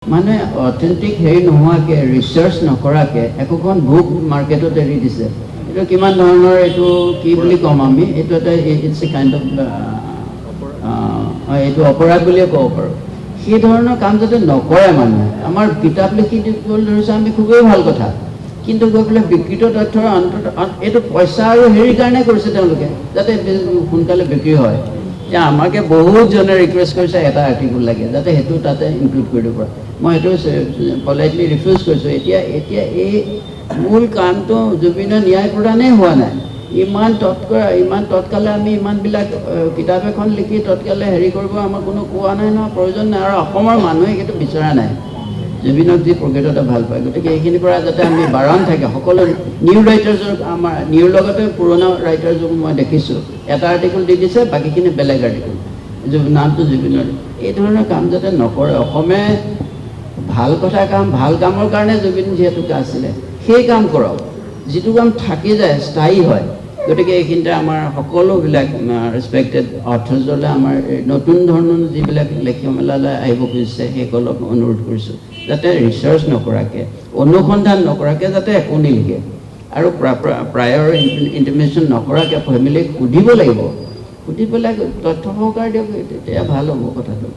মানে অথেন্টিক হেৰি নোহোৱাকৈ ৰিচাৰ্চ নকৰাকৈ একোখন বুক মাৰ্কেটত এৰি দিছে। এইটো কিমান ধৰণৰ এইটো কি বুলি ক'ম আমি, এইটো এটা ইটছ এ কাইণ্ড অফ এইটো অপৰাধ বুলিয়ে ক'ব পাৰোঁ। সেই ধৰণৰ কাম যাতে নকৰে মানুহে। আমাৰ কিতাপ লিখি দিবলৈ ধৰিছে আমি খুবেই ভাল কথা, কিন্তু গৈ পেলাই বিকৃত তথ্যৰ এইটো পইচা আৰু হেৰিৰ কাৰণে কৰিছে তেওঁলোকে, যাতে সোনকালে বিক্ৰী হয়। এতিয়া আমাকে বহুতজনে ৰিকুৱেষ্ট কৰিছে এটা আৰ্টিকুল লাগে, যাতে সেইটো তাতে ইনক্লুড কৰি দিব পাৰে। মই সেইটো পলাইটলি ৰিফিউজ কৰিছোঁ। এতিয়া এই মূল কামটো জুবিনৰ ন্যায় প্ৰদানেই হোৱা নাই। ইমান তৎকালে আমি ইমানবিলাক কিতাপ এখন লিখি তৎকালে হেৰি কৰিব আমাৰ কোনো কোৱা নাই নহয়, প্ৰয়োজন নাই। আৰু অসমৰ মানুহে সেইটো বিচৰা নাই, জুবিনক যি প্ৰকৃততে ভাল পায়। গতিকে এইখিনিৰ পৰা যাতে আমি বাৰণ থাকে, সকলো নিউ ৰাইটাৰ্ছৰ, আমাৰ নিউৰ লগতে পুৰণা ৰাইটাৰ্ছক মই দেখিছোঁ এটা আৰ্টিকুল দি দিছে, বাকীখিনি বেলেগ আৰ্টিকুল, নামটো জুবিনৰ। এই ধৰণৰ কাম যাতে নকৰে। অসমে ভাল কথা ভাল কামৰ কাৰণে জুবিন যিহেতুকে আছিলে, সেই কাম কৰক, যিটো কাম থাকি যায়, স্থায়ী হয়। গতিকে এইখিনিতে আমাৰ সকলোবিলাক ৰেচপেক্টেড অথৰ্ছলৈ আমাৰ নতুন ধৰণৰ যিবিলাক লেখীয় মেলালৈ আহিব খুজিছে সেইসকলক অনুৰোধ কৰিছোঁ, যাতে ৰিচাৰ্চ নকৰাকৈ, অনুসন্ধান নকৰাকৈ যাতে একো নিলিখে। আৰু প্ৰায়ৰ ইণ্টিমেশ্যন নকৰাকৈ ফেমিলিক সুধিব লাগিব, সুধি পেলাই তথ্য সহকাৰ দিয়ক, তেতিয়া ভাল হ'ব কথাটো।